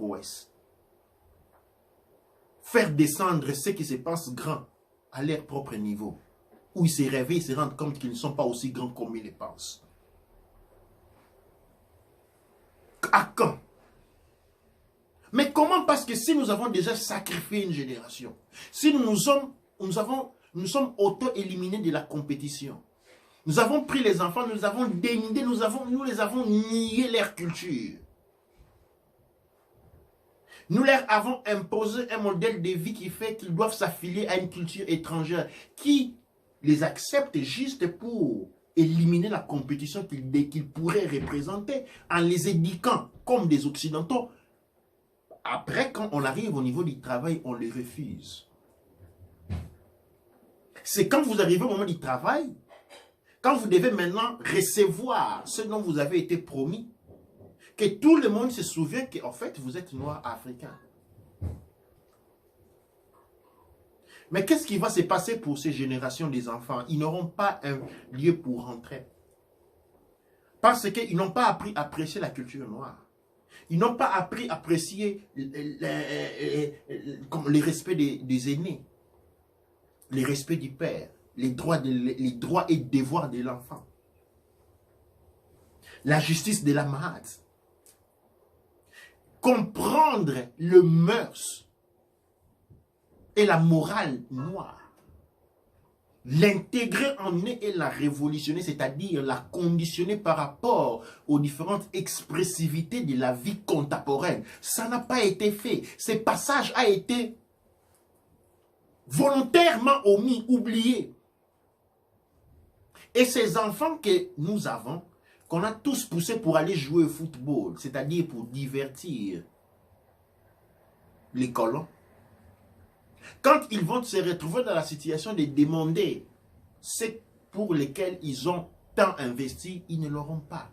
prouesses. Faire descendre ce qui se passe grand à leur propre niveau. Où ils se réveillent, ils se rendent compte qu'ils ne sont pas aussi grands comme ils le pensent. À quand? Mais comment? Parce que si nous avons déjà sacrifié une génération, si nous sommes auto-éliminés de la compétition, nous avons pris les enfants, nous avons dénudé, nous les avons nié leur culture. Nous leur avons imposé un modèle de vie qui fait qu'ils doivent s'affilier à une culture étrangère qui les accepte juste pour éliminer la compétition qu'ils pourraient représenter en les éduquant comme des Occidentaux. Après, quand on arrive au niveau du travail, on les refuse. C'est quand vous arrivez au moment du travail, quand vous devez maintenant recevoir ce dont vous avez été promis, que tout le monde se souvient qu'en fait, vous êtes noir africain. Mais qu'est-ce qui va se passer pour ces générations des enfants? Ils n'auront pas un lieu pour rentrer. Parce qu'ils n'ont pas appris à apprécier la culture noire. Ils n'ont pas appris à apprécier le respect des aînés, le respect du père, les droits et devoirs de l'enfant, la justice de la malade. Comprendre le mœurs et la morale noire. L'intégrer en eux et la révolutionner, c'est-à-dire la conditionner par rapport aux différentes expressivités de la vie contemporaine. Ça n'a pas été fait. Ce passage a été volontairement omis, oublié. Et ces enfants que nous avons, qu'on a tous poussés pour aller jouer au football, c'est-à-dire pour divertir les colons, quand ils vont se retrouver dans la situation de demander ce pour lesquels ils ont tant investi, ils ne l'auront pas.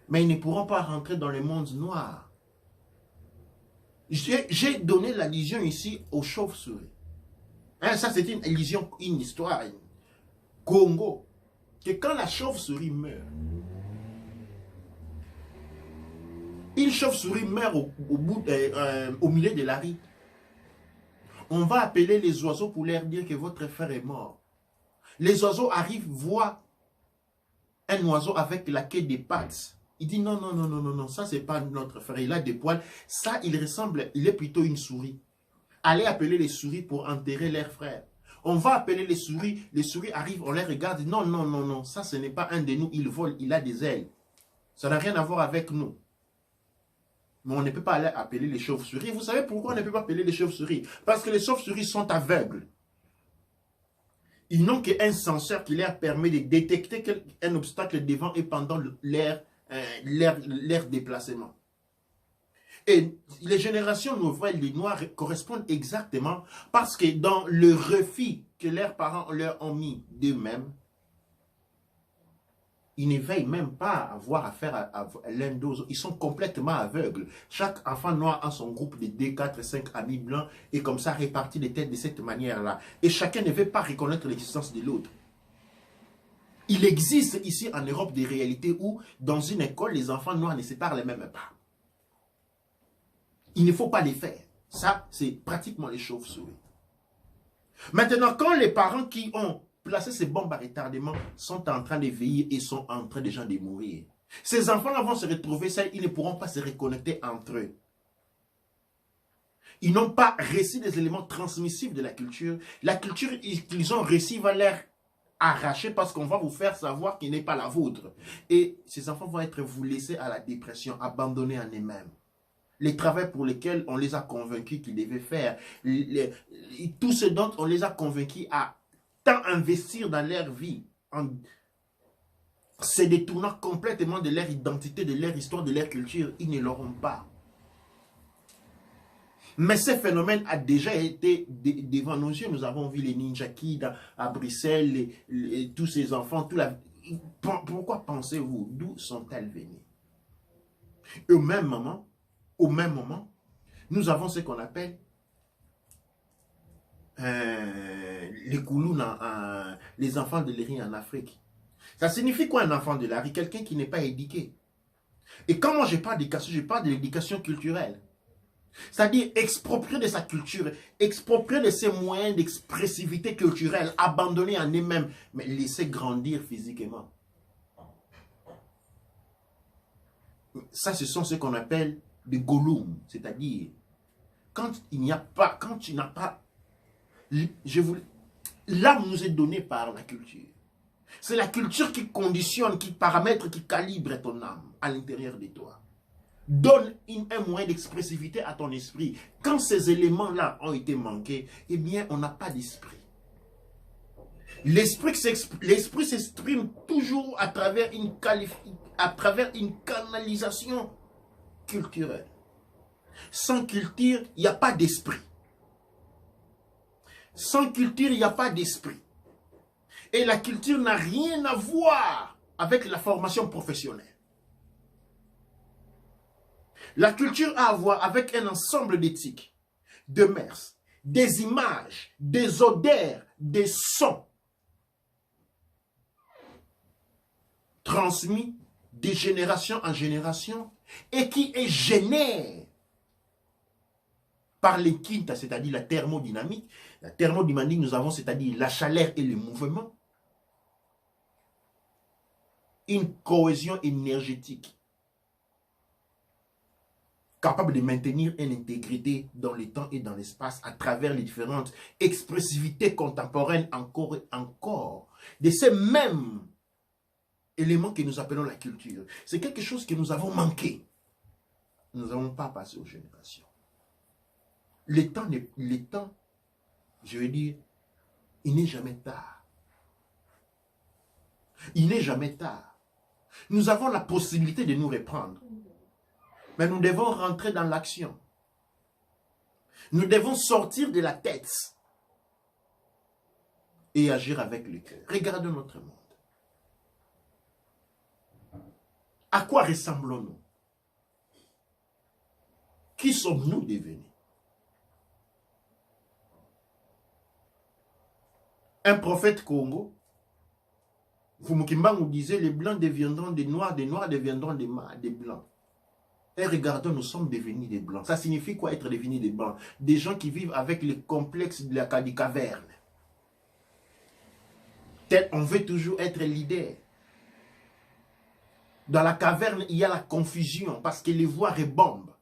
Mais ils ne pourront pas rentrer dans le monde noir. J'ai donné l'allusion ici aux chauves-souris. Hein, ça, c'est une allusion, une histoire. Congo. Que quand la chauve-souris meurt, une chauve-souris meurt au milieu de la rue. On va appeler les oiseaux pour leur dire que votre frère est mort. Les oiseaux arrivent, voient un oiseau avec la queue des pattes. Il dit non, non, non, non, non, non, ça c'est pas notre frère, il a des poils. Ça, il est plutôt une souris. Allez appeler les souris pour enterrer leur frère. On va appeler les souris arrivent, on les regarde. Non, non, non, non, ça ce n'est pas un de nous, il vole, il a des ailes. Ça n'a rien à voir avec nous. Mais on ne peut pas aller appeler les chauves-souris. Vous savez pourquoi on ne peut pas appeler les chauves-souris? Parce que les chauves-souris sont aveugles. Ils n'ont qu'un senseur qui leur permet de détecter un obstacle devant et pendant leur déplacement. Et les générations nouvelles, les noirs, correspondent exactement parce que dans le refus que leurs parents leur ont mis d'eux-mêmes, ils ne veillent même pas à avoir affaire à l'un d'autre. Ils sont complètement aveugles. Chaque enfant noir a son groupe de 2, 4, 5 amis blancs et comme ça répartis les têtes de cette manière-là. Et chacun ne veut pas reconnaître l'existence de l'autre. Il existe ici en Europe des réalités où dans une école, les enfants noirs ne se parlent même pas. Il ne faut pas les faire. Ça, c'est pratiquement les chauves-souris. Maintenant, quand les parents qui ont placé ces bombes à retardement sont en train de veiller et sont en train déjà de mourir, ces enfants-là vont se retrouver seuls, ils ne pourront pas se reconnecter entre eux. Ils n'ont pas reçu des éléments transmissifs de la culture. La culture qu'ils ont reçue va leur arracher parce qu'on va vous faire savoir qu'il n'est pas la vôtre. Et ces enfants vont être vous laissés à la dépression, abandonnés en eux-mêmes. Les travaux pour lesquels on les a convaincus qu'ils devaient faire, tout ce dont on les a convaincus à tant investir dans leur vie, en se détournant complètement de leur identité, de leur histoire, de leur culture, ils ne l'auront pas. Mais ce phénomène a déjà été devant nos yeux. Nous avons vu les Ninja Kids à Bruxelles, tous ces enfants. Pourquoi pensez-vous? D'où sont-elles venues? Au même moment, nous avons ce qu'on appelle les Kouloun, les enfants de la rue en Afrique. Ça signifie quoi un enfant de la rue? Quelqu'un qui n'est pas éduqué. Et quand moi je parle d'éducation, je parle de l'éducation culturelle. C'est-à-dire exproprier de sa culture, exproprier de ses moyens d'expressivité culturelle, abandonner en eux-mêmes, mais laisser grandir physiquement. Ça, ce sont ce qu'on appelle des gollum, c'est-à-dire quand il n'y a pas, quand tu n'as pas, l'âme nous est donnée par la culture. C'est la culture qui conditionne, qui paramètre, qui calibre ton âme à l'intérieur de toi. Donne un moyen d'expressivité à ton esprit. Quand ces éléments-là ont été manqués, eh bien, on n'a pas d'esprit. L'esprit s'exprime toujours à travers une canalisation culturelle. Sans culture, il n'y a pas d'esprit. Sans culture, il n'y a pas d'esprit. Et la culture n'a rien à voir avec la formation professionnelle. La culture a à voir avec un ensemble d'éthiques, de mœurs, des images, des odeurs, des sons transmis de génération en génération et qui est généré par les quintas, c'est-à-dire la thermodynamique. La thermodynamique, nous avons, c'est-à-dire la chaleur et le mouvement. Une cohésion énergétique capable de maintenir une intégrité dans le temps et dans l'espace à travers les différentes expressivités contemporaines encore et encore de ces mêmes éléments que nous appelons la culture. C'est quelque chose que nous avons manqué. Nous n'avons pas passé aux générations. Le temps, je veux dire, il n'est jamais tard. Il n'est jamais tard. Nous avons la possibilité de nous reprendre. Mais nous devons rentrer dans l'action. Nous devons sortir de la tête et agir avec le cœur. Regardons notre monde. À quoi ressemblons-nous? Qui sommes-nous devenus? Un prophète Congo, Fumukimba nous disait, les blancs deviendront des noirs deviendront des blancs. Et regardons, nous sommes devenus des blancs. Ça signifie quoi être devenus des blancs? Des gens qui vivent avec le complexe de la caverne. On veut toujours être leader. Dans la caverne, il y a la confusion parce que les voix rebombent.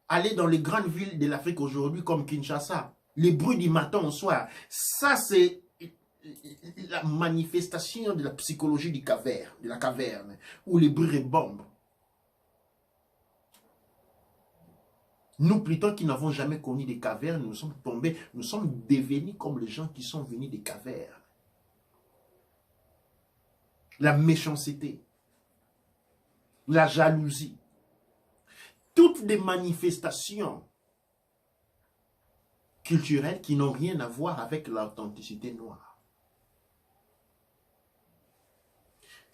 Allez dans les grandes villes de l'Afrique aujourd'hui comme Kinshasa, les bruits du matin au soir, ça c'est la manifestation de la psychologie de la caverne, où les bruits rebombent. Nous, plutôt qui n'avons jamais connu des cavernes, nous sommes tombés, nous sommes devenus comme les gens qui sont venus des cavernes. La méchanceté, la jalousie, toutes des manifestations culturelles qui n'ont rien à voir avec l'authenticité noire.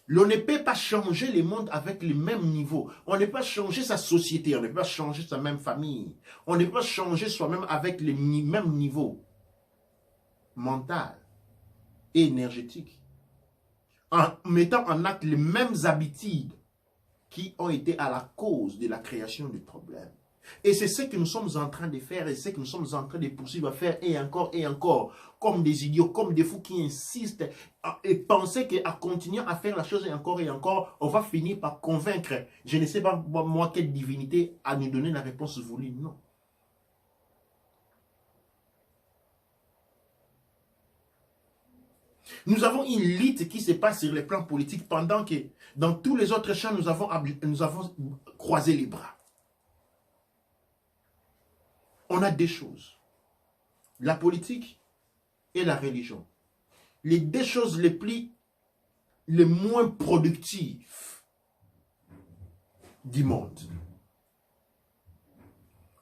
On ne peut pas changer le monde avec le même niveau. On ne peut pas changer sa société, on ne peut pas changer sa même famille. On ne peut pas changer soi-même avec le même niveau mental et énergétique. En mettant en acte les mêmes habitudes qui ont été à la cause de la création du problème. Et c'est ce que nous sommes en train de faire et ce que nous sommes en train de poursuivre à faire et encore, comme des idiots, comme des fous qui insistent et penser qu'à continuer à faire la chose et encore, on va finir par convaincre, je ne sais pas moi quelle divinité à nous donner la réponse voulue. Non. Nous avons une lutte qui se passe sur les plans politiques pendant que dans tous les autres champs, nous avons croisé les bras. On a deux choses, la politique et la religion. Les deux choses les moins productives du monde.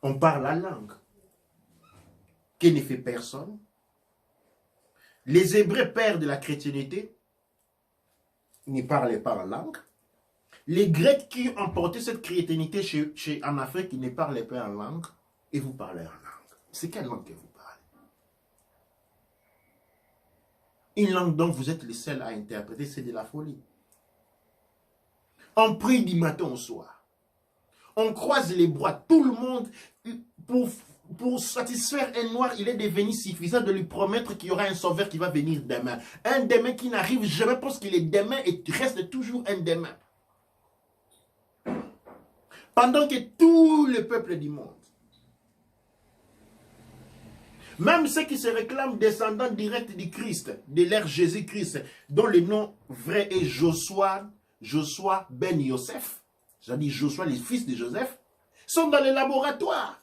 On parle la langue, qui ne fait personne. Les Hébreux, pères de la chrétienté, ne parlaient pas la langue. Les Grecs qui ont porté cette chrétienté en Afrique, ils ne parlaient pas en langue. Et vous parlez en langue. C'est quelle langue que vous parlez? Une langue dont vous êtes les seuls à interpréter, c'est de la folie. On prie du matin au soir. On croise les bras. Tout le monde, pour satisfaire un noir, il est devenu suffisant de lui promettre qu'il y aura un sauveur qui va venir demain. Un demain qui n'arrive jamais parce qu'il est demain et reste toujours un demain. Pendant que tout le peuple du monde, même ceux qui se réclament descendants directs du Christ, de l'ère Jésus-Christ, dont le nom vrai est Joshua ben Yosef, c'est-à-dire Joshua, les fils de Joseph, sont dans les laboratoires.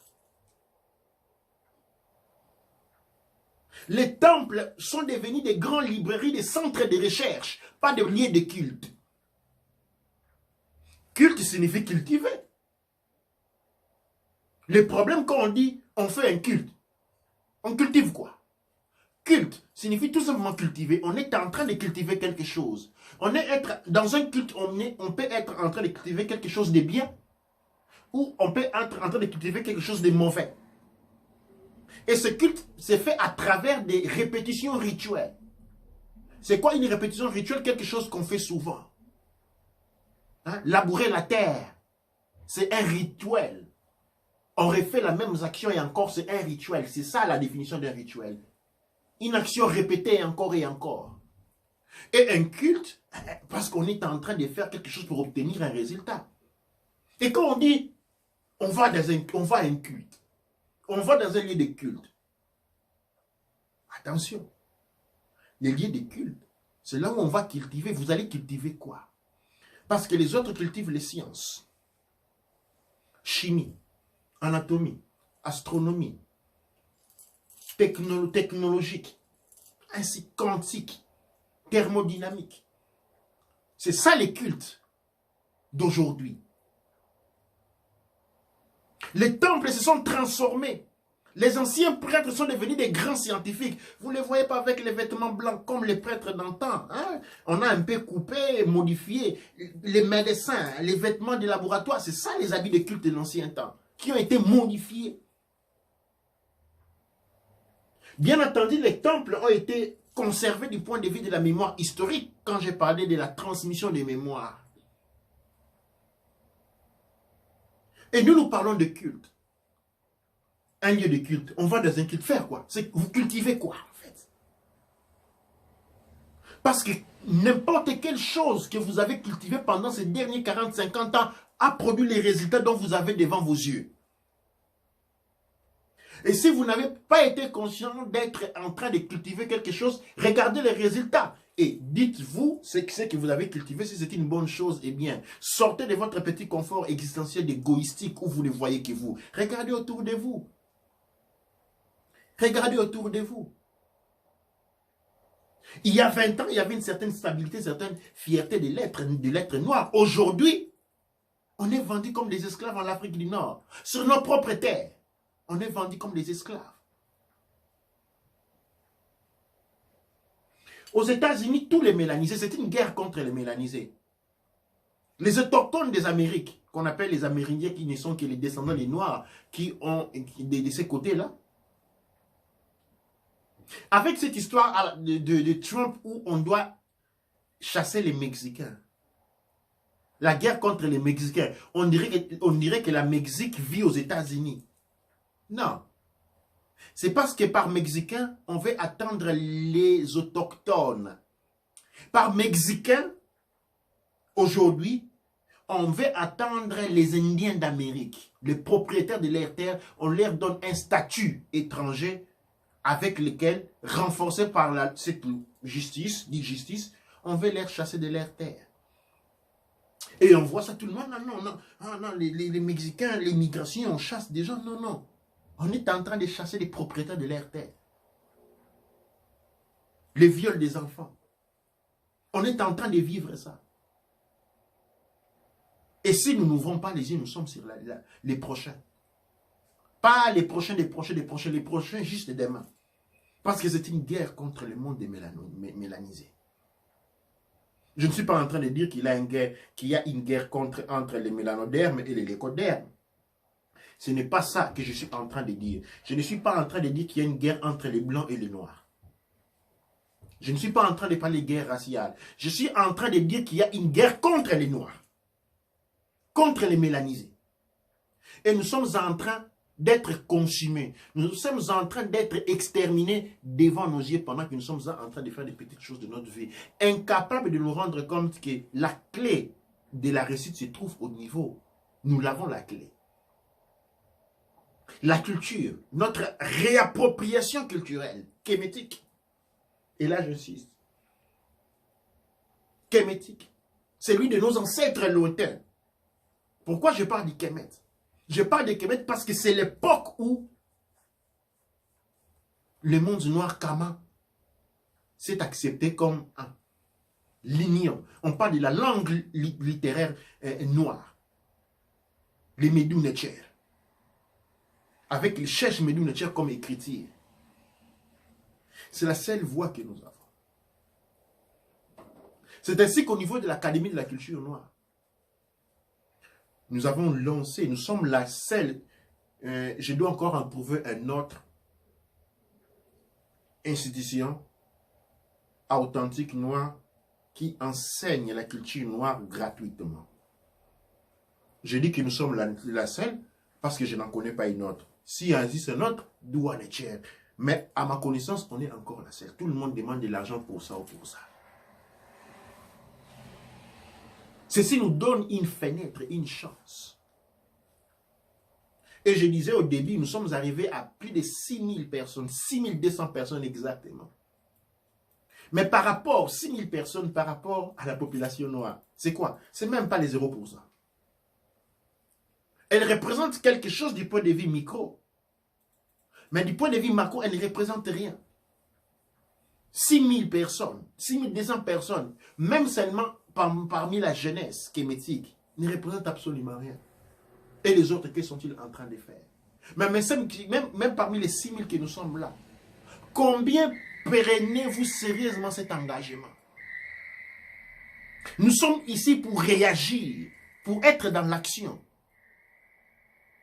Les temples sont devenus des grandes librairies, des centres de recherche, pas des lieux de culte. Culte signifie cultiver. Le problème quand on dit on fait un culte, on cultive quoi? Culte signifie tout simplement cultiver. On est en train de cultiver quelque chose. Dans un culte, on peut être en train de cultiver quelque chose de bien ou on peut être en train de cultiver quelque chose de mauvais. Et ce culte s'est fait à travers des répétitions rituelles. C'est quoi une répétition rituelle? Quelque chose qu'on fait souvent. Hein? Labourer la terre, c'est un rituel. On refait la même action et encore, c'est un rituel. C'est ça la définition d'un rituel. Une action répétée encore et encore. Et un culte, parce qu'on est en train de faire quelque chose pour obtenir un résultat. Et quand on dit, on va à un culte, on va dans un lieu de culte. Attention, les lieux de culte, c'est là où on va cultiver. Vous allez cultiver quoi? Parce que les autres cultivent les sciences. Chimie, anatomie, astronomie, technologique, ainsi quantique, thermodynamique. C'est ça les cultes d'aujourd'hui. Les temples se sont transformés. Les anciens prêtres sont devenus des grands scientifiques. Vous ne les voyez pas avec les vêtements blancs comme les prêtres d'antan. Hein? On a un peu coupé, modifié. Les médecins, les vêtements de laboratoire, c'est ça les habits de culte de l'ancien temps, qui ont été modifiés. Bien entendu, les temples ont été conservés du point de vue de la mémoire historique quand j'ai parlé de la transmission des mémoires. Et nous parlons de culte. Un lieu de culte. On va dans un culte faire quoi? Vous cultivez quoi en fait? Parce que n'importe quelle chose que vous avez cultivée pendant ces derniers 40-50 ans a produit les résultats dont vous avez devant vos yeux. Et si vous n'avez pas été conscient d'être en train de cultiver quelque chose, regardez les résultats. Et dites-vous ce que vous avez cultivé, si c'est une bonne chose, eh bien, sortez de votre petit confort existentiel égoïstique où vous ne voyez que vous. Regardez autour de vous. Regardez autour de vous. Il y a 20 ans, il y avait une certaine stabilité, une certaine fierté de l'être noir. Aujourd'hui, on est vendu comme des esclaves en Afrique du Nord. Sur nos propres terres, on est vendu comme des esclaves. Aux États-Unis, tous les mélanisés, c'est une guerre contre les mélanisés. Les autochtones des Amériques, qu'on appelle les Amérindiens, qui ne sont que les descendants des Noirs, qui ont de ces côtés-là, avec cette histoire de Trump où on doit chasser les Mexicains, la guerre contre les Mexicains, on dirait que la Mexique vit aux États-Unis. Non. C'est parce que par Mexicain, on veut attendre les autochtones. Par Mexicain, aujourd'hui, on veut attendre les Indiens d'Amérique. Les propriétaires de leurs terres, on leur donne un statut étranger avec lequel, renforcé par cette justice, dit justice, on veut les chasser de leurs terres. Et on voit ça tout le monde, non, les Mexicains, l'immigration, on chasse des gens, non. On est en train de chasser les propriétaires de leurs terres. Les viols des enfants. On est en train de vivre ça. Et si nous n'ouvrons pas les yeux, nous sommes sur les prochains. Pas les prochains, les prochains juste demain. Parce que c'est une guerre contre le monde des mélanisés. Je ne suis pas en train de dire qu'il y a une guerre entre les mélanodermes et les lécodermes. Ce n'est pas ça que je suis en train de dire. Je ne suis pas en train de dire qu'il y a une guerre entre les blancs et les noirs. Je ne suis pas en train de parler de guerre raciale. Je suis en train de dire qu'il y a une guerre contre les noirs. contre les mélanisés. Et nous sommes en train d'être consumés. Nous sommes en train d'être exterminés devant nos yeux pendant que nous sommes en train de faire des petites choses de notre vie. Incapables de nous rendre compte que la clé de la réussite se trouve au niveau. Nous l'avons la clé. La culture, notre réappropriation culturelle, kémétique. Et là, j'insiste. Kémétique. Celui de nos ancêtres lointains. Pourquoi je parle du Kémet? Je parle de Kémet parce que c'est l'époque où le monde noir Kama s'est accepté comme un lignant. On parle de la langue littéraire noire. Les Médou Netcher. Avec les Chèches Médou Netcher comme écriture. C'est la seule voie que nous avons. C'est ainsi qu'au niveau de l'Académie de la culture noire, nous avons lancé, nous sommes la seule, je dois encore en trouver un autre institution authentique noire qui enseigne la culture noire gratuitement. Je dis que nous sommes la seule parce que je n'en connais pas une autre. Si il existe un autre, Douane et Cher. Mais à ma connaissance, on est encore la seule. Tout le monde demande de l'argent pour ça ou pour ça. Ceci nous donne une fenêtre, une chance. Et je disais au début, nous sommes arrivés à plus de 6000 personnes, 6200 personnes exactement. Mais par rapport, 6000 personnes par rapport à la population noire, c'est quoi? C'est même pas les 0%. Elle représente quelque chose du point de vue micro. Mais du point de vue macro, elle ne représente rien. 6000 personnes, 6200 personnes, même seulement parmi la jeunesse kémétique, ne représentent absolument rien. Et les autres, que sont-ils en train de faire? Même parmi les 6000 que nous sommes là, combien prenez-vous sérieusement cet engagement? Nous sommes ici pour réagir, pour être dans l'action.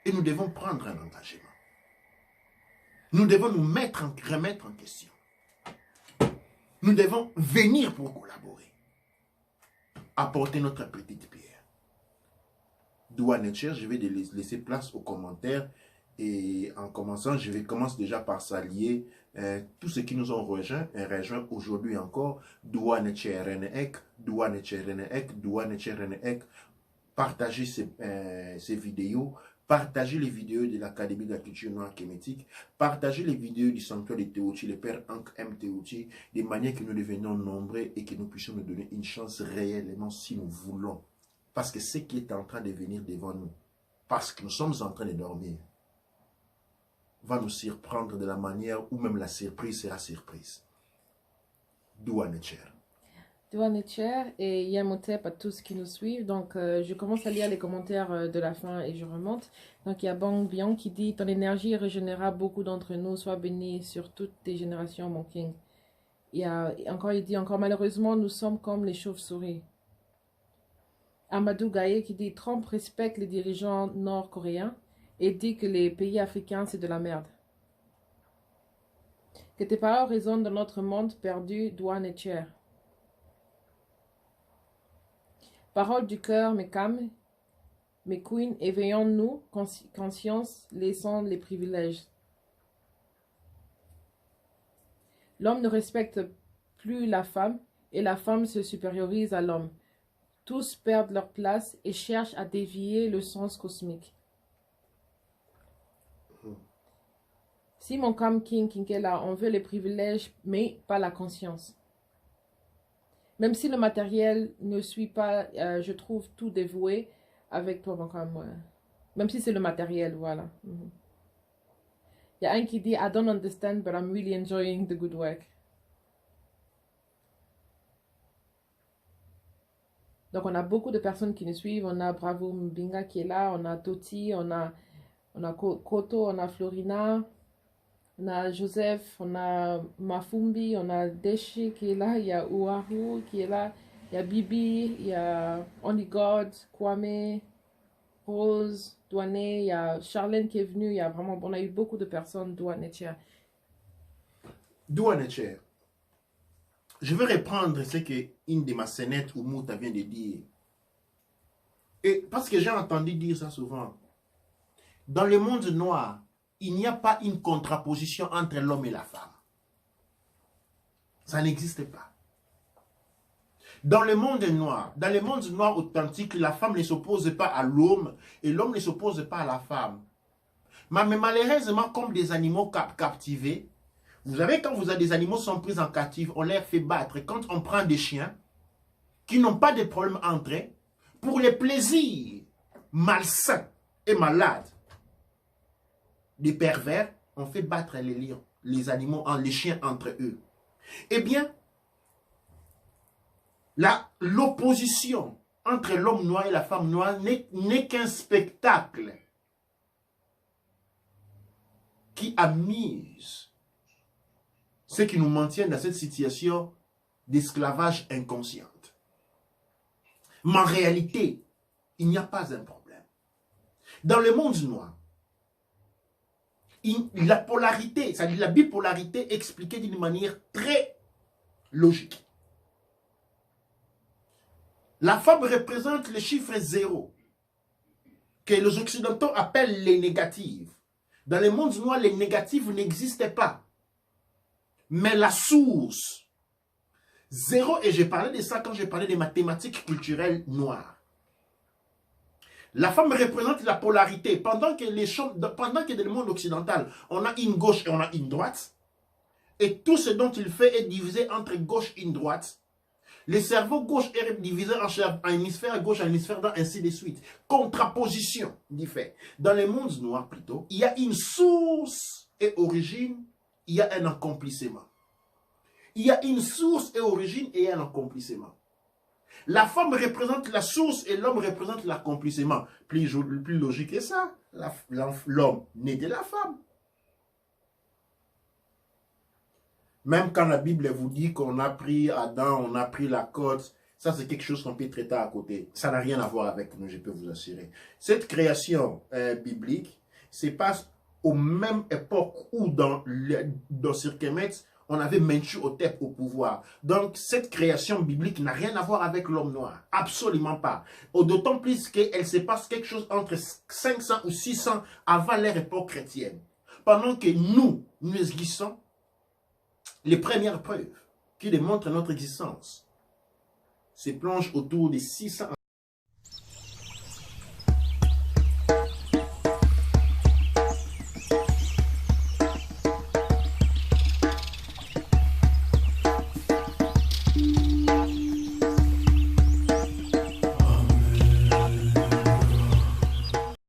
Et nous devons prendre un engagement. Nous devons nous remettre en question. Nous devons venir pour collaborer. Apporter notre petite pierre. Douane Cher, je vais laisser place aux commentaires. Et en commençant, je commence déjà par saluer tous ceux qui nous ont rejoints aujourd'hui encore. Douane Cher Renek, Douane Cher Renek, Douane Cher Renek. Partagez ces vidéos. Partagez les vidéos de l'Académie de la culture noire kémétique. Partagez les vidéos du sanctuaire de Théochi, le père Ankh M. Théochi, de manière que nous devenions nombreux et que nous puissions nous donner une chance réellement si nous voulons. Parce que ce qui est en train de venir devant nous, parce que nous sommes en train de dormir, va nous surprendre de la manière où même la surprise sera surprise. Douane Cher. Douane Cher et Yamotep à tous qui nous suivent. Donc, je commence à lire les commentaires de la fin et je remonte. Donc, il y a Bang Bian qui dit « Ton énergie régénérera beaucoup d'entre nous. Sois béni sur toutes tes générations, mon king. » Il dit encore « Malheureusement, nous sommes comme les chauves-souris. » Amadou Gaye qui dit « Trump respecte les dirigeants nord-coréens et dit que les pays africains, c'est de la merde. » Que tes paroles résonnent dans notre monde perdu, Douane Cher. Parole du cœur, mes Kam, mes queens, éveillons-nous, conscience, laissons les privilèges. L'homme ne respecte plus la femme et la femme se supériorise à l'homme. Tous perdent leur place et cherchent à dévier le sens cosmique. Si mon Kam King est là, on veut les privilèges, mais pas la conscience. Même si le matériel ne suit pas, je trouve tout dévoué avec toi, mon Kam. Même si c'est le matériel, voilà. Il y a un qui dit, I don't understand, but I'm really enjoying the good work. Donc, on a beaucoup de personnes qui nous suivent. On a Bravo Mbinga qui est là. On a Toti, on a Koto, on a Florina. On a Joseph, on a Mafumbi, on a Deshi qui est là. Il y a Ouahu qui est là. Il y a Bibi, il y a Only God, Kwame, Rose, Douane. Il y a Charlène qui est venue. Il y a vraiment, on a eu beaucoup de personnes. Douane Cher. Douane Cher. Je vais reprendre ce que une de ma scénettes ou Mouta vient de dire. Et parce que j'ai entendu dire ça souvent, dans le monde noir, il n'y a pas une contraposition entre l'homme et la femme. Ça n'existe pas. Dans le monde noir authentique, la femme ne s'oppose pas à l'homme et l'homme ne s'oppose pas à la femme. Mais malheureusement, comme des animaux captivés, vous savez, quand vous avez des animaux qui sont pris en captive, on les fait battre. Quand on prend des chiens qui n'ont pas de problème entre eux, pour les plaisirs malsains et malades des pervers, on fait battre les lions, les animaux, les chiens entre eux. Eh bien, l'opposition entre l'homme noir et la femme noire n'est qu'un spectacle qui amuse ceux qui nous maintiennent dans cette situation d'esclavage inconsciente. Mais en réalité, il n'y a pas un problème. Dans le monde noir, la polarité, c'est-à-dire la bipolarité expliquée d'une manière très logique. La femme représente le chiffre 0, que les Occidentaux appellent les négatives. Dans le monde noir, les négatives n'existaient pas. Mais la source, 0, et j'ai parlé de ça quand j'ai parlé des mathématiques culturelles noires. La femme représente la polarité. Pendant que dans le monde occidental, on a une gauche et on a une droite, et tout ce dont il fait est divisé entre gauche et une droite, le cerveau gauche est divisé en hémisphère gauche, en hémisphère droit, ainsi de suite. Contraposition du fait. Dans le monde noir plutôt, il y a une source et origine, il y a un accomplissement. Il y a une source et origine et un accomplissement. La femme représente la source et l'homme représente l'accomplissement. Plus logique que ça. L'homme naît de la femme. Même quand la Bible vous dit qu'on a pris Adam, on a pris la côte, ça c'est quelque chose qu'on peut traiter à côté. Ça n'a rien à voir avec nous, je peux vous assurer. Cette création biblique se passe aux mêmes époques où dans Sirkemet, on avait Mentuhotep au pouvoir. Donc, cette création biblique n'a rien à voir avec l'homme noir. Absolument pas. D'autant plus qu'elle se passe quelque chose entre 500 ou 600 avant l'ère époque chrétienne. Pendant que nous existons, les premières preuves qui démontrent notre existence se plongent autour de 600